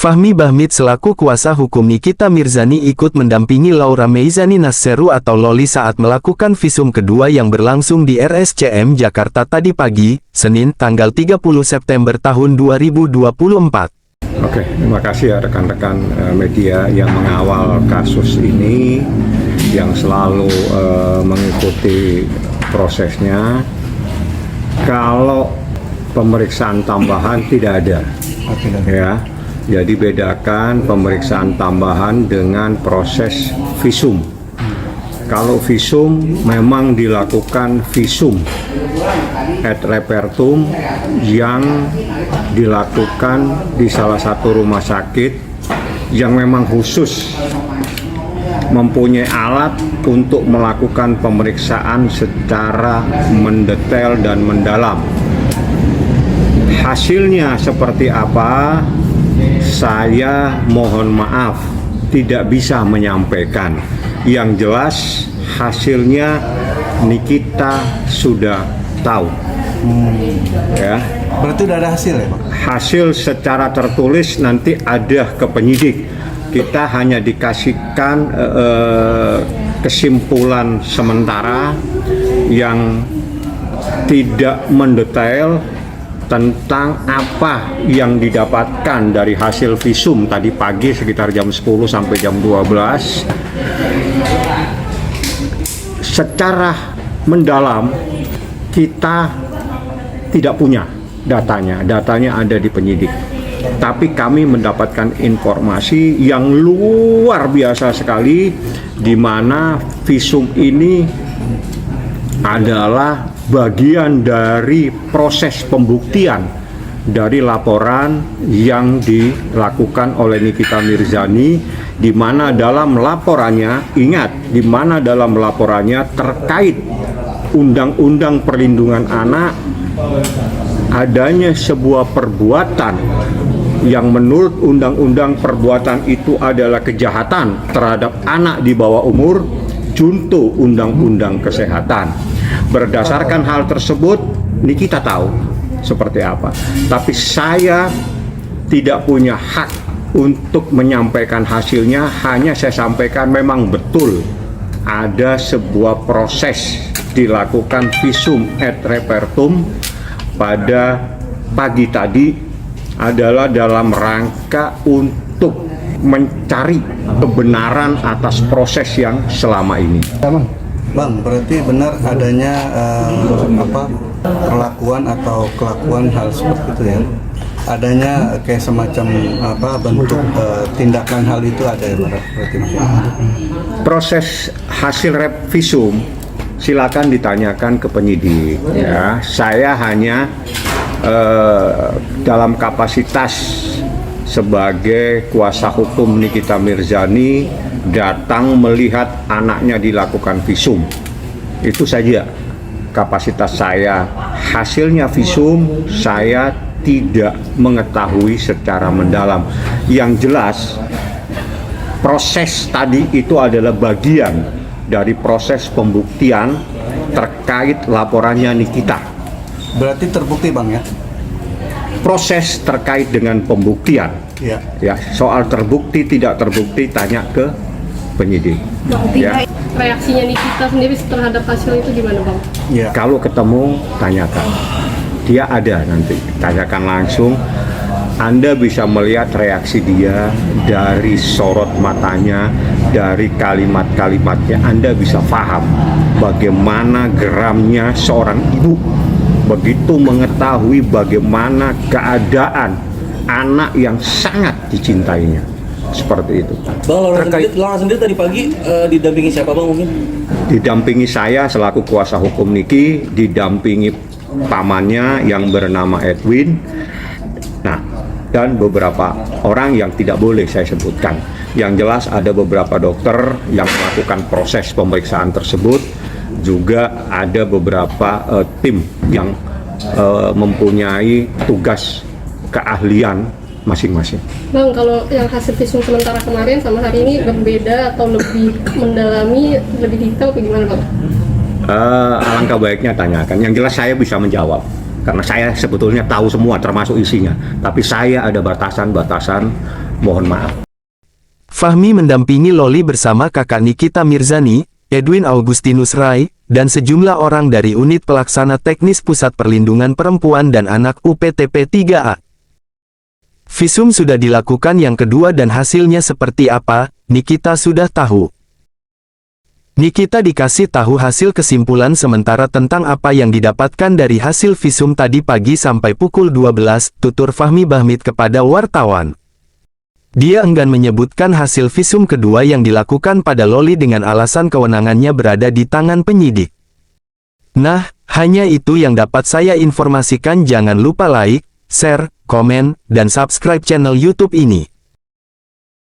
Fahmi Bahmid selaku kuasa hukum Nikita Mirzani ikut mendampingi Laura Meizani Nasseru atau Loli saat melakukan visum kedua yang berlangsung di RSCM Jakarta tadi pagi, Senin tanggal 30 September tahun 2024. Oke, terima kasih ya rekan-rekan media yang mengawal kasus ini, yang selalu mengikuti prosesnya. Kalau pemeriksaan tambahan tidak ada, ya. Jadi bedakan pemeriksaan tambahan dengan proses visum. Kalau visum memang dilakukan visum ad repertum yang dilakukan di salah satu rumah sakit yang memang khusus mempunyai alat untuk melakukan pemeriksaan secara mendetail dan mendalam. Hasilnya seperti apa? Saya mohon maaf tidak bisa menyampaikan. Yang jelas hasilnya Nikita sudah tahu. Ya. Berarti udah ada hasil ya, Pak? Hasil secara tertulis nanti ada ke penyidik. Kita hanya dikasihkan kesimpulan sementara yang tidak mendetail tentang apa yang didapatkan dari hasil visum tadi pagi sekitar jam 10 sampai jam 12. Secara mendalam kita tidak punya datanya ada di penyidik. Tapi kami mendapatkan informasi yang luar biasa sekali, di mana visum ini adalah bagian dari proses pembuktian dari laporan yang dilakukan oleh Nikita Mirzani, di mana dalam laporannya, ingat, di mana dalam laporannya terkait Undang-Undang Perlindungan Anak, adanya sebuah perbuatan yang menurut undang-undang perbuatan itu adalah kejahatan terhadap anak di bawah umur, junto Undang-Undang Kesehatan. Berdasarkan hal tersebut, Nikita tahu seperti apa. Tapi saya tidak punya hak untuk menyampaikan hasilnya, hanya saya sampaikan memang betul ada sebuah proses dilakukan visum ad repertum pada pagi tadi adalah dalam rangka untuk mencari kebenaran atas proses yang selama ini. Bang, berarti benar adanya perlakuan atau kelakuan hal seperti itu ya? Adanya kayak semacam bentuk tindakan hal itu ada ya, berarti? Proses hasil visum silakan ditanyakan ke penyidik. Ya, saya hanya dalam kapasitas sebagai kuasa hukum Nikita Mirzani datang melihat anaknya dilakukan visum. Itu saja kapasitas saya. Hasilnya visum saya tidak mengetahui secara mendalam. Yang jelas proses tadi itu adalah bagian dari proses pembuktian terkait laporannya Nikita. Berarti terbukti, Bang, ya? Proses terkait dengan pembuktian. Ya. Ya, soal terbukti tidak terbukti tanya ke penyidik. Ya. Reaksinya Nikita sendiri terhadap hasil itu gimana, Bang? Ya. Kalau ketemu tanyakan. Dia ada nanti. Tanyakan langsung. Anda bisa melihat reaksi dia dari sorot matanya, dari kalimat-kalimatnya. Anda bisa paham bagaimana geramnya seorang ibu begitu mengetahui bagaimana keadaan anak yang sangat dicintainya. Seperti itu. Bang, Laura sendiri tadi pagi didampingi siapa, Bang, mungkin? Didampingi saya selaku kuasa hukum Niki, didampingi pamannya yang bernama Edwin, nah, dan beberapa orang yang tidak boleh saya sebutkan. Yang jelas ada beberapa dokter yang melakukan proses pemeriksaan tersebut, juga ada beberapa tim yang mempunyai tugas keahlian masing-masing. Bang, kalau yang hasil visum sementara kemarin sama hari ini berbeda atau lebih mendalami, lebih detail, atau gimana, Bang? Alangkah baiknya tanyakan. Yang jelas saya bisa menjawab karena saya sebetulnya tahu semua termasuk isinya. Tapi saya ada batasan-batasan Mohon maaf. Fahmi mendampingi Loli bersama kakak Nikita Mirzani, Edwin Augustinus Rai, dan sejumlah orang dari unit pelaksana teknis Pusat Perlindungan Perempuan dan Anak UPTP 3A. Visum sudah dilakukan yang kedua dan hasilnya seperti apa, Nikita sudah tahu. Nikita dikasih tahu hasil kesimpulan sementara tentang apa yang didapatkan dari hasil visum tadi pagi sampai pukul 12, tutur Fahmi Bahmid kepada wartawan. Dia enggan menyebutkan hasil visum kedua yang dilakukan pada Loli dengan alasan kewenangannya berada di tangan penyidik. Nah, hanya itu yang dapat saya informasikan. Jangan lupa like, share, komen, dan subscribe channel YouTube ini.